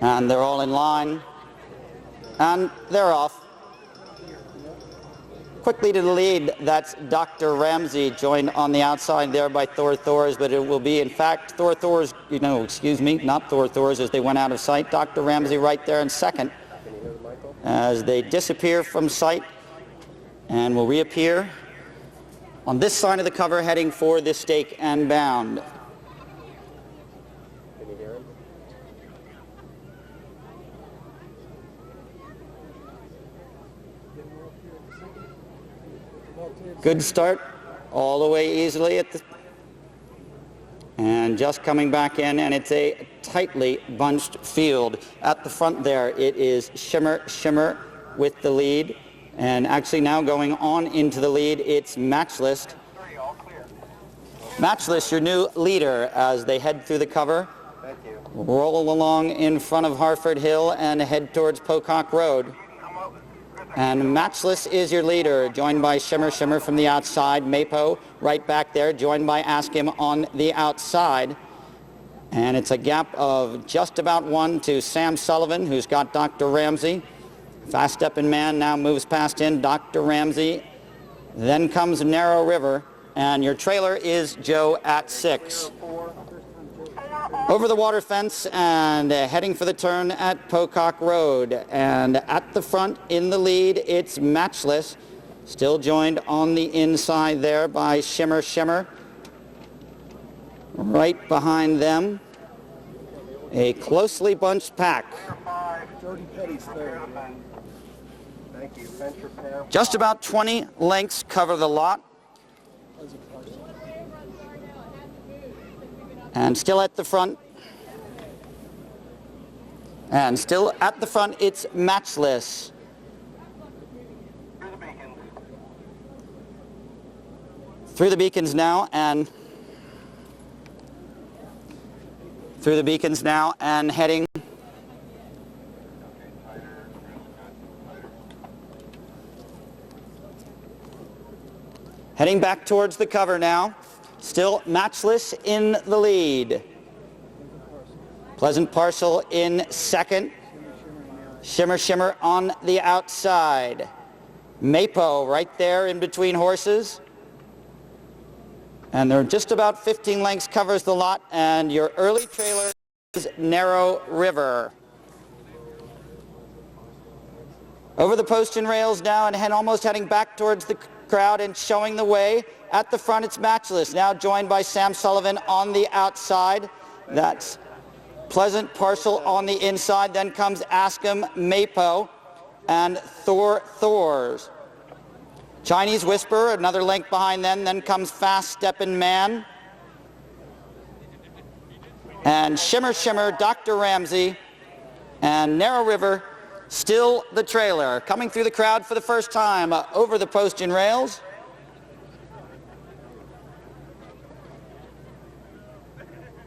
And they're all in line. And they're off. Quickly to the lead, that's Dr. Ramsey, joined on the outside there by Thor Thors, but it will be, in fact, Thor Thors, not Thor Thors as they went out of sight. Dr. Ramsey right there in second as they disappear from sight and will reappear on this side of the cover heading for the stake and bound. Good start, all the way easily and just coming back in, and it's a tightly bunched field. At the front there, it is Shimmer with the lead, and actually now going on into the lead, it's Matchless. Matchless, your new leader, as they head through the cover. Thank you. Roll along in front of Harford Hill and head towards Pocock Road. And Matchless is your leader, joined by Shimmer from the outside. Mapo right back there, joined by Ask Him on the outside. And it's a gap of just about one to Sam Sullivan, who's got Dr. Ramsey. Fast stepping man now moves past in Dr. Ramsey. Then comes Narrow River, and your trailer is Joe at 6. Over the water fence and heading for the turn at Pocock Road. And at the front in the lead, it's Matchless, still joined on the inside there by Shimmer. Right behind them, a closely bunched pack. Just about 20 lengths cover the lot. And still at the front. And still at the front, it's Matchless. Through the beacons now, and heading back towards the cover now. Still Matchless in the lead. Pleasant Parcel in second. Shimmer on the outside. Mapo right there in between horses. And they're just about 15 lengths covers the lot, and your early trailer is Narrow River. Over the post and rails now, and almost heading back towards the crowd and showing the way. At the front, it's Matchless, now joined by Sam Sullivan on the outside. That's Pleasant Parcel on the inside. Then comes Ask 'Em, Mapo, and Thors. Chinese Whisper, another length behind them. Then comes Fast Steppin' Man. And Shimmer, Dr. Ramsey, and Narrow River, still the trailer. Coming through the crowd for the first time over the post and rails.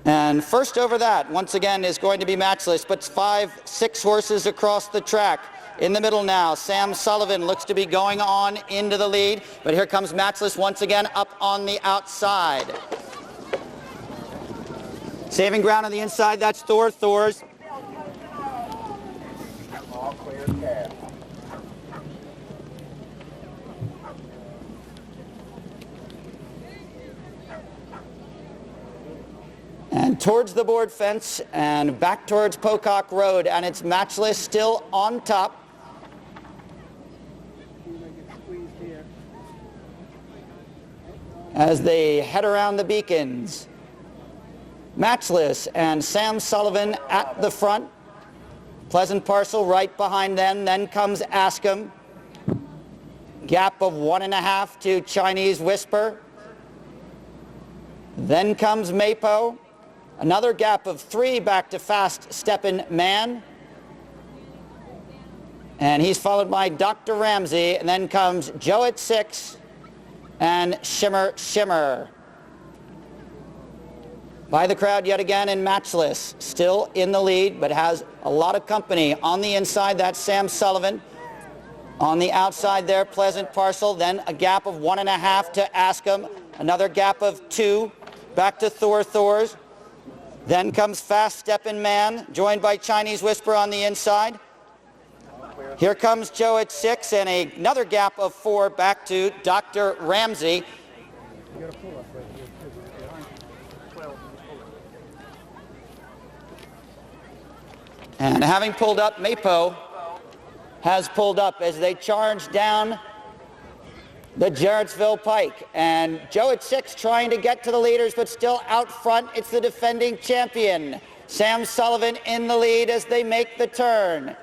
And first over that, once again, is going to be Matchless, but 5-6 horses across the track. In the middle now, Sam Sullivan looks to be going on into the lead, but here comes Matchless once again up on the outside. Saving ground on the inside, that's Thors. All clear cab. And towards the board fence and back towards Pocock Road, and it's Matchless still on top. As they head around the beacons. Matchless and Sam Sullivan at the front. Pleasant Parcel right behind them. Then comes Ask 'Em. Gap of 1.5 to Chinese Whisper. Then comes Mapo. Another gap of 3 back to Fast Steppin' Man. And he's followed by Dr. Ramsey. And then comes Joe at 6 and Shimmer. By the crowd yet again, and Matchless still in the lead, but has a lot of company. On the inside, that's Sam Sullivan. On the outside there, Pleasant Parcel. Then a gap of 1.5 to Ask 'Em. Another gap of 2 back to Thors. Then comes Fast Steppin' Man, joined by Chinese Whisper on the inside. Here comes Joe at 6, and another gap of 4 back to Dr. Ramsey. And having pulled up, Mapo has pulled up as they charge down the Jarrettsville Pike. And Joe at 6 trying to get to the leaders, but still out front. It's the defending champion, Sam Sullivan, in the lead as they make the turn.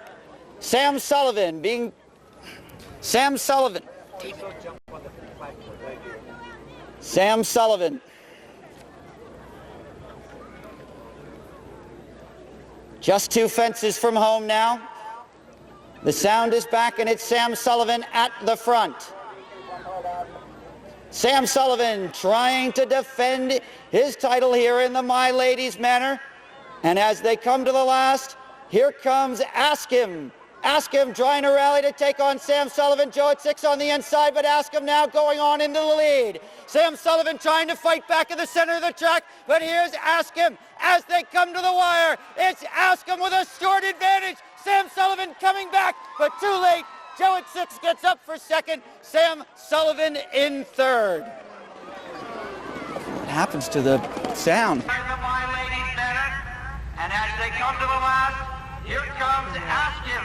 Sam Sullivan. Sam Sullivan. Just 2 fences from home now. The sound is back, and it's Sam Sullivan at the front. Sam Sullivan trying to defend his title here in the My Ladies Manor. And as they come to the last, here comes Ask Him. Ask Him trying to rally to take on Sam Sullivan. Joe at 6 on the inside, but Ask Him now going on into the lead. Sam Sullivan trying to fight back in the center of the track, but here's Ask Him as they come to the wire. It's Ask Him with a short advantage. Sam Sullivan coming back, but too late. Joe at 6 gets up for second. Sam Sullivan in third. What happens to the sound? And as they come to the last, here comes Ask Him.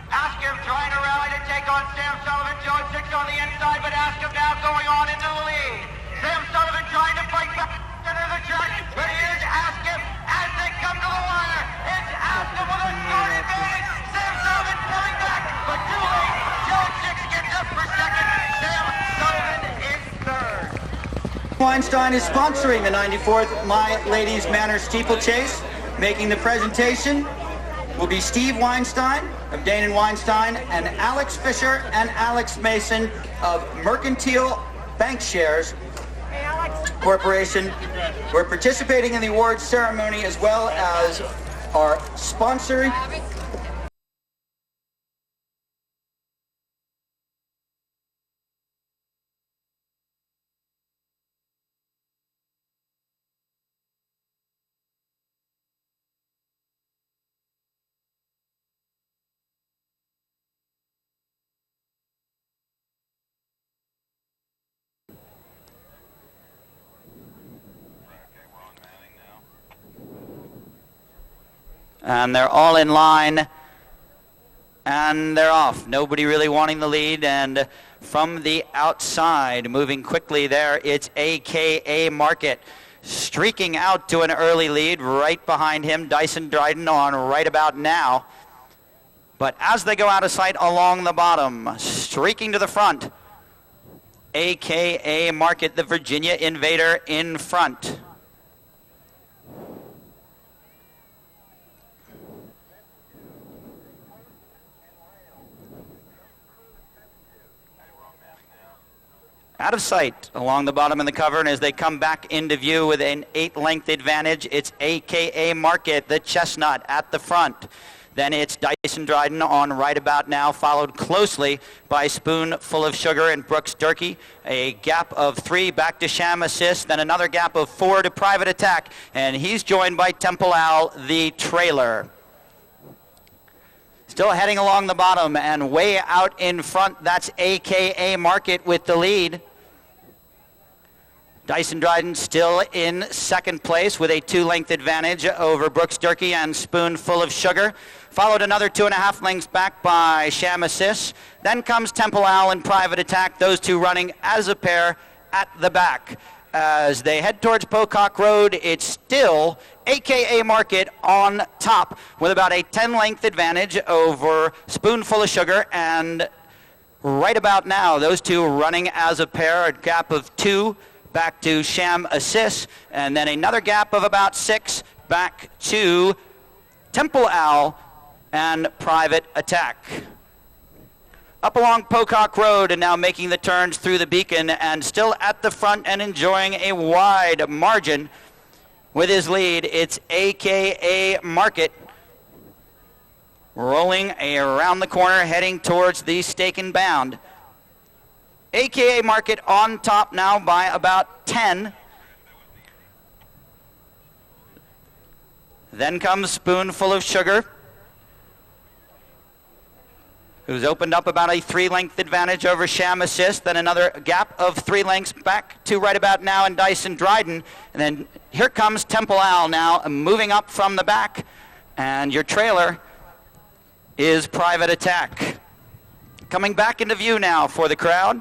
Ask Him trying to rally to take on Sam Sullivan. Joe at 6 on the inside, but Ask Him now going on into the lead. Sam Sullivan trying to fight back center of the track, but here's Ask Him as they come to the wire. It's Ask Him with a short advantage. Sam Sullivan pulling back, but too late. Joe at 6 gets up for second. Sam Sullivan in third. Weinstein is sponsoring the 94th My Ladies Manor Steeplechase. Making the presentation will be Steve Weinstein of Dane and Weinstein and Alex Fisher and Alex Mason of Mercantile Bank Shares Corporation. We're participating in the awards ceremony as well as our sponsoring. And they're all in line, and they're off. Nobody really wanting the lead, and from the outside, moving quickly there, it's AKA Market. Streaking out to an early lead, right behind him, Dyson Dryden on right about now. But as they go out of sight along the bottom, streaking to the front, AKA Market, the Virginia Invader in front. Out of sight along the bottom of the cover, and as they come back into view with an 8-length advantage, it's AKA Market, the Chestnut, at the front. Then it's Dyson Dryden on right about now, followed closely by Spoonful of Sugar and Brooks Durkee. A gap of 3 back to Sham Assist, then another gap of 4 to Private Attack, and he's joined by Temple Owl, the trailer. Still heading along the bottom, and way out in front, that's AKA Market with the lead. Dyson Dryden still in second place with a 2-length advantage over Brooks Durkee and Spoonful of Sugar. Followed another 2.5 lengths back by Sham Assist. Then comes Temple Owl and Private Attack, those two running as a pair at the back. As they head towards Pocock Road, it's still AKA Market on top with about a 10-length advantage over Spoonful of Sugar, and right about now, those two running as a pair, a gap of 2 back to Sham Assist, and then another gap of about 6 back to Temple Owl and Private Attack. Up along Pocock Road and now making the turns through the beacon, and still at the front and enjoying a wide margin with his lead, it's AKA Market. Rolling around the corner, heading towards the Stake and Bound. AKA Market on top now by about 10. Then comes Spoonful of Sugar, who's opened up about a 3-length advantage over Sham Assist, then another gap of 3 lengths back to right about now and Dyson Dryden. And then here comes Temple Owl now moving up from the back. And your trailer is Private Attack. Coming back into view now for the crowd.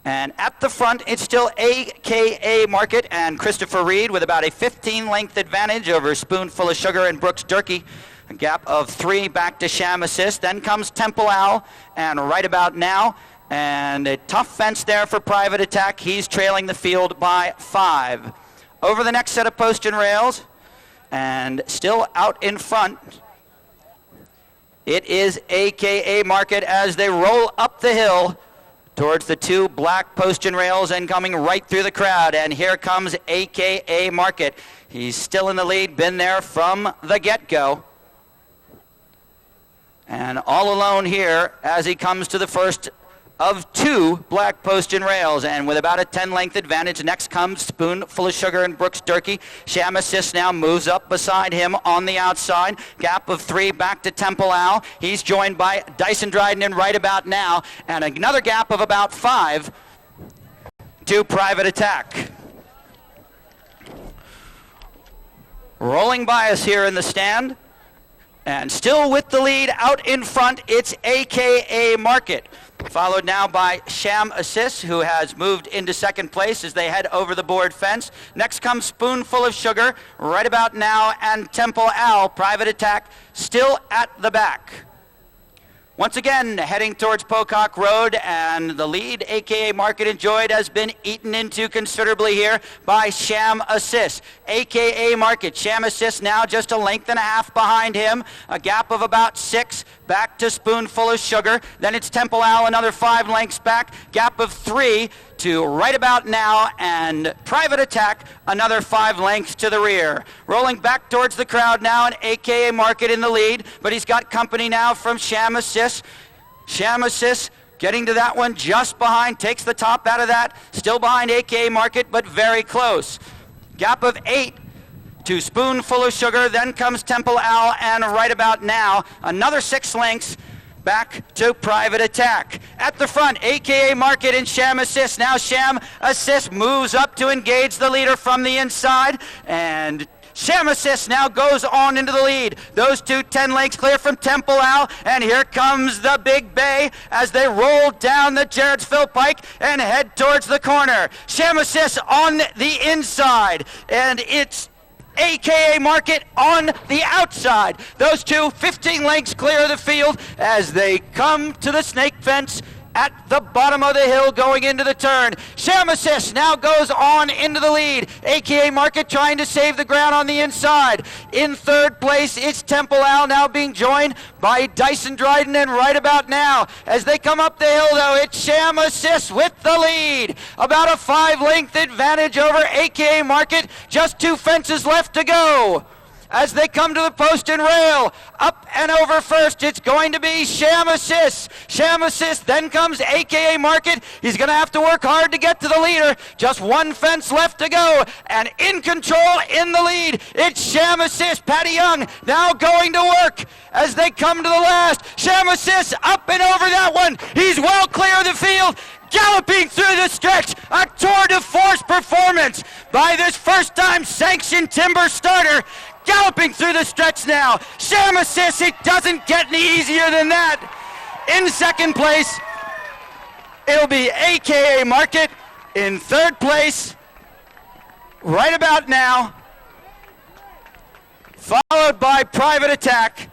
And at the front, it's still AKA Market and Christopher Reed with about a 15-length advantage over Spoonful of Sugar and Brooks Durkee. A gap of 3 back to Sham Assist. Then comes Temple Owl, and right about now, and a tough fence there for Private Attack. He's trailing the field by 5. Over the next set of post and rails, and still out in front, it is AKA Market as they roll up the hill towards the 2 black post and rails and coming right through the crowd. And here comes AKA Market. He's still in the lead, been there from the get-go. And all alone here as he comes to the first of 2 black post and rails, and with about a 10-length advantage. Next comes Spoonful of Sugar and Brooks Durkee. Sham Assist now moves up beside him on the outside. Gap of 3 back to Temple Owl. He's joined by Dyson Dryden in right about now, and another gap of about 5 to Private Attack. Rolling by us here in the stand, and still with the lead out in front, it's AKA Market. Followed now by Sham Assist, who has moved into second place as they head over the board fence. Next comes Spoonful of Sugar right about now, and Temple Owl. Private Attack still at the back. Once again, heading towards Pocock Road, and the lead AKA Market enjoyed has been eaten into considerably here by Sham Assist. AKA Market, Sham Assist now just a length and a half behind him, a gap of about 6 back to Spoonful of Sugar. Then it's Temple Owl, another 5 lengths back, gap of 3 to right about now, and Private Attack another 5 lengths to the rear. Rolling back towards the crowd now, and AKA Market in the lead, but he's got company now from Sham Assist. Sham Assist getting to that one just behind, takes the top out of that, still behind AKA Market, but very close. Gap of 8 to Spoonful of Sugar, then comes Temple Owl, and right about now, another 6 lengths back to Private Attack. At the front, AKA Market and Sham Assist. Now Sham Assist moves up to engage the leader from the inside, and Sham Assist now goes on into the lead. Those 2 10 lengths clear from Temple Owl, and here comes the Big Bay as they roll down the Jarrettsville Pike and head towards the corner. Sham Assist on the inside, and it's AKA Market on the outside. Those 2 15 lengths clear of the field as they come to the snake fence at the bottom of the hill going into the turn. Sham Assist now goes on into the lead. AKA Market trying to save the ground on the inside. In third place, it's Temple Owl now being joined by Dyson Dryden, and right about now, as they come up the hill though, it's Sham Assist with the lead. About a 5-length advantage over AKA Market. Just 2 fences left to go. As they come to the post and rail, up and over first, it's going to be Sham Assist. Sham Assist, then comes AKA Market. He's going to have to work hard to get to the leader. Just 1 fence left to go, and in control in the lead, it's Sham Assist. Patty Young now going to work as they come to the last. Sham Assist up and over that one. He's well clear of the field. Galloping through the stretch, a tour de force performance by this first-time sanctioned timber starter. Galloping through the stretch now. Sham Assist, it doesn't get any easier than that. In second place, it'll be AKA Market. In third place, right about now, followed by Private Attack.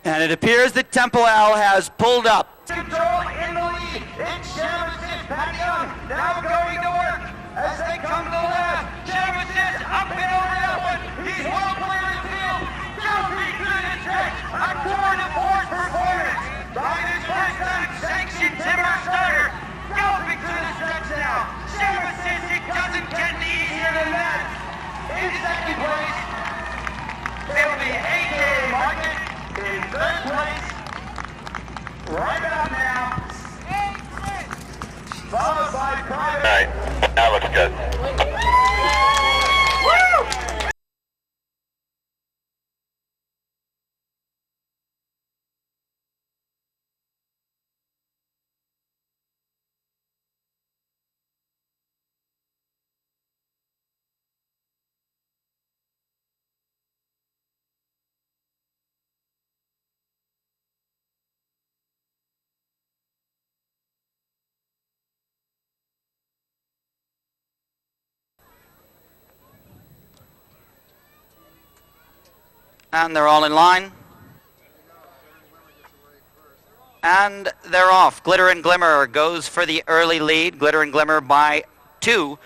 And it appears that Temple Owl has pulled up. Control in the lead. It's Sham Assist. Patty Young now going to work as they come to the left. Sham Assist up and over that one. He's well clear of the field. Galloping through the stretch. A tour de force performance by this first-time sanctioned timber starter. Galloping through the stretch now. Sham Assist, it doesn't get any easier than that. In second place, it'll be AKA Market. In third place, right about now, followed by Private. All right, that looks good. And they're all in line. And they're off. Glitter and Glimmer goes for the early lead. Glitter and Glimmer by 2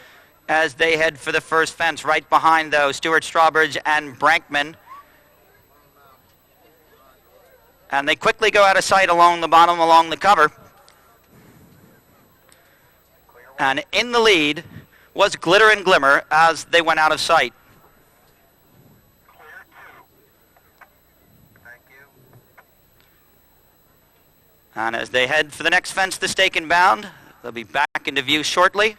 as they head for the first fence. Right behind, though, Stuart Strawbridge and Brankman. And they quickly go out of sight along the bottom, along the cover. And in the lead was Glitter and Glimmer as they went out of sight. And as they head for the next fence, the Stake and Bound, they'll be back into view shortly.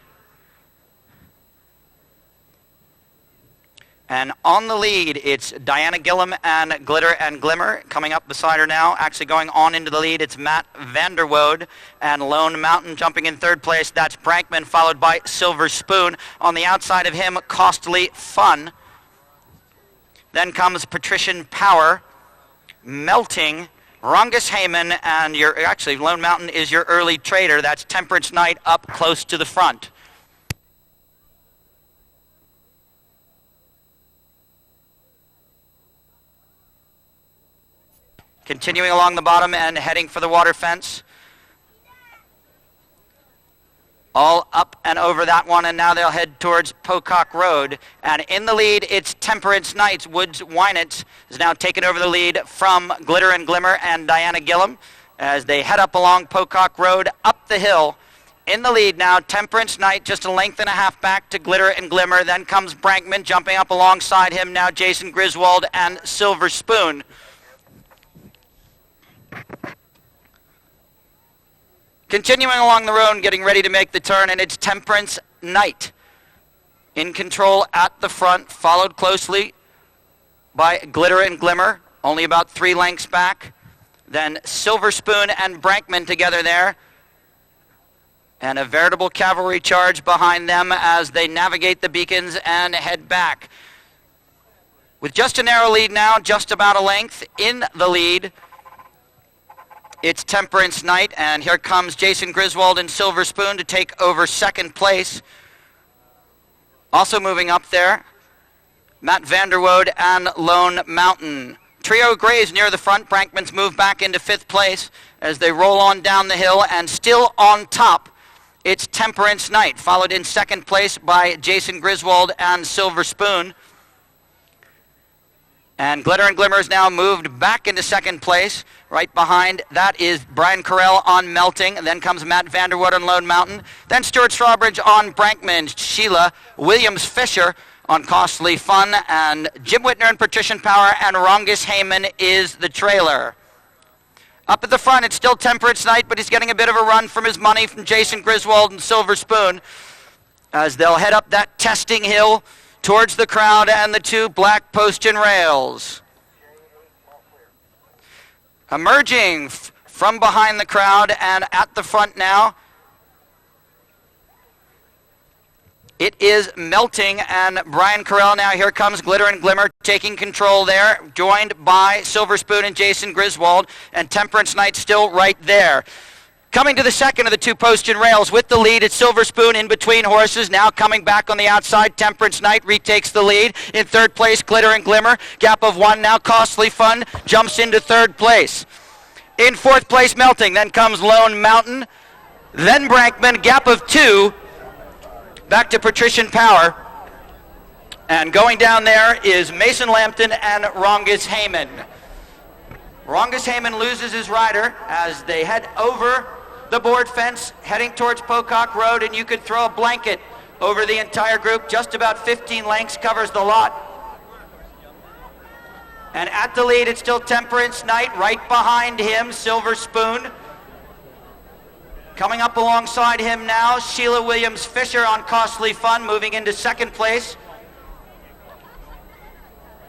And on the lead, it's Diana Gillum and Glitter and Glimmer. Coming up beside her now, actually going on into the lead, it's Matt Vanderwoode and Lone Mountain jumping in third place. That's Brankman, followed by Silver Spoon. On the outside of him, Costly Fun. Then comes Patrician Power, Melting, Rongus Heyman, and Lone Mountain is your early trader. That's Temperance Night up close to the front. Continuing along the bottom and heading for the water fence. All up and over that one, and now they'll head towards Pocock Road. And in the lead, it's Temperance Nights. Woods Wynett is now taken over the lead from Glitter and Glimmer and Diana Gillum as they head up along Pocock Road, up the hill. In the lead now, Temperance Night, just a length and a half back to Glitter and Glimmer. Then comes Brankman, jumping up alongside him now, Jason Griswold and Silver Spoon. Continuing along the road, getting ready to make the turn, and it's Temperance Night in control at the front, followed closely by Glitter and Glimmer, only about 3 lengths back. Then Silver Spoon and Brankman together there, and a veritable cavalry charge behind them as they navigate the beacons and head back. With just a narrow lead now, just about a length in the lead, it's Temperance Night, and here comes Jason Griswold and Silver Spoon to take over second place. Also moving up there, Matt Vanderwoode and Lone Mountain. Trio Grays near the front. Brankman's moved back into 5th place as they roll on down the hill, and still on top, it's Temperance Night, followed in 2nd place by Jason Griswold and Silver Spoon. And Glitter and Glimmer is now moved back into 2nd place. Right behind that is Brian Carell on Melting. And then comes Matt Vanderwoode on Lone Mountain. Then Stuart Strawbridge on Brankman. Sheila Williams-Fisher on Costly Fun. And Jim Whitner and Patrician Power and Rongus Heyman is the trailer. Up at the front, it's still Temperance Night, but he's getting a bit of a run from his money from Jason Griswold and Silver Spoon as they'll head up that testing hill towards the crowd and the 2 black post-in rails. Emerging from behind the crowd and at the front now, it is Melting and Brian Carell. Now here comes Glitter and Glimmer taking control there, joined by Silver Spoon and Jason Griswold, and Temperance Night still right there. Coming to the second of the 2 post-in rails with the lead, it's Silver Spoon in between horses. Now coming back on the outside, Temperance Night retakes the lead. In 3rd place, Glitter and Glimmer. Gap of 1 now, Costly Fun jumps into 3rd place. In 4th place, Melting. Then comes Lone Mountain. Then Brankman, gap of 2. Back to Patrician Power. And going down there is Mason Lampton and Rongus Heyman. Rongus Heyman loses his rider as they head over the board fence, heading towards Pocock Road, and you could throw a blanket over the entire group. Just about 15 lengths covers the lot. And at the lead, it's still Temperance Night. Right behind him, Silver Spoon. Coming up alongside him now, Sheila Williams-Fisher on Costly Fun, moving into 2nd place.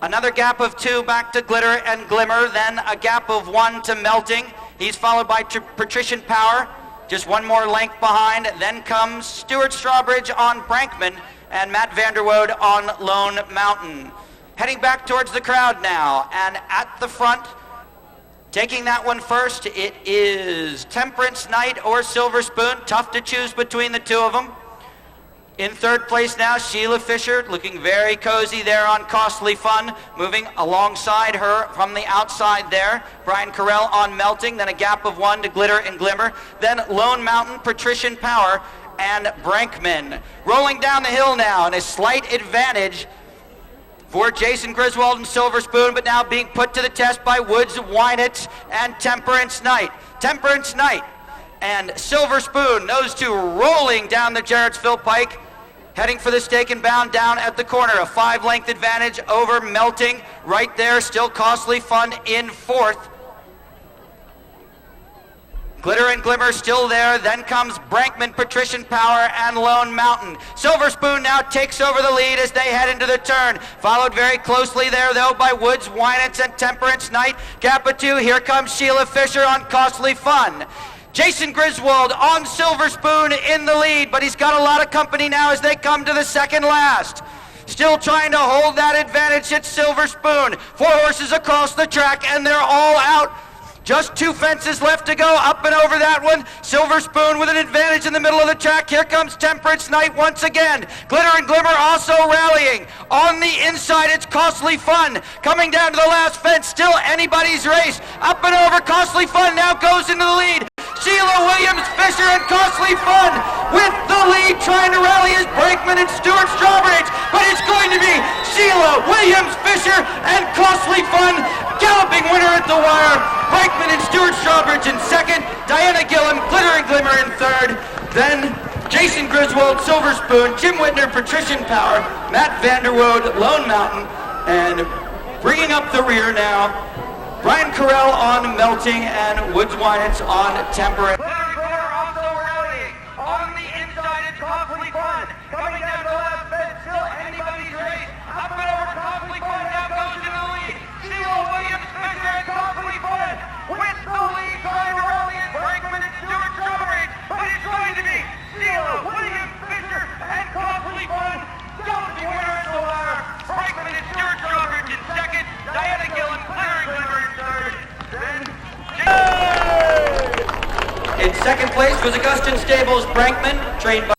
Another gap of 2 back to Glitter and Glimmer, then a gap of 1 to Melting. He's followed by Patrician Power, just 1 more length behind. Then comes Stuart Strawbridge on Brankman and Matt Vanderwoode on Lone Mountain. Heading back towards the crowd now, and at the front, taking that one first, it is Temperance Night or Silver Spoon. Tough to choose between the 2 of them. In third place now, Sheila Fisher, looking very cozy there on Costly Fun, moving alongside her from the outside there. Brian Carell on Melting, then a gap of 1 to Glitter and Glimmer. Then Lone Mountain, Patrician Power, and Brankman. Rolling down the hill now, and a slight advantage for Jason Griswold and Silver Spoon, but now being put to the test by Woods, Wynett, and Temperance Knight. Temperance Knight and Silver Spoon, those two rolling down the Jarrettsville Pike, heading for the stake and bound down at the corner. A 5-length advantage over Melting. Right there, still Costly Fun in fourth. Glitter and Glimmer still there. Then comes Brankman, Patrician Power, and Lone Mountain. Silver Spoon now takes over the lead as they head into the turn. Followed very closely there, though, by Woods, Wynett, and Temperance Knight. Gap of 2. Here comes Sheila Fisher on Costly Fun. Jason Griswold on Silver Spoon in the lead, but he's got a lot of company now as they come to the second last. Still trying to hold that advantage at Silver Spoon. 4 horses across the track, and they're all out. Just 2 fences left to go, up and over that one. Silver Spoon with an advantage in the middle of the track. Here comes Temperance Knight once again. Glitter and Glimmer also rallying. On the inside, it's Costly Fun. Coming down to the last fence, still anybody's race. Up and over, Costly Fun now goes into the lead. Sheila Williams, Fisher, and Costly Fun with the lead, trying to rally is Brankman and Stuart Strawbridge, but it's going to be Sheila Williams, Fisher, and Costly Fun, galloping winner at the wire. Brankman and Stuart Strawbridge in second, Diana Gillen, Glitter and Glimmer in third, then Jason Griswold, Silver Spoon, Jim Whitner, Patrician Power, Matt Vanderwood, Lone Mountain, and bringing up the rear now, Brian Carell on Melting and Woods Wynett on Temperance. Also rallying. On the inside, it's Costly Fun. Coming down to the last fence, still anybody's race. Up and over, Costly Fun now goes into the lead. Sheila Williams, Fisher, and Costly Fun with the lead, trying to rally in Brankman and Stuart Strawbridge. But it's going to be Sheila Williams, Fisher, and Costly Fun. Galloping winner at the wire. Brankman and Stuart Strawbridge in second. Diana Gillen, Glitter and Glimmer in third. In second place was Augustin Stables Brankman, trained by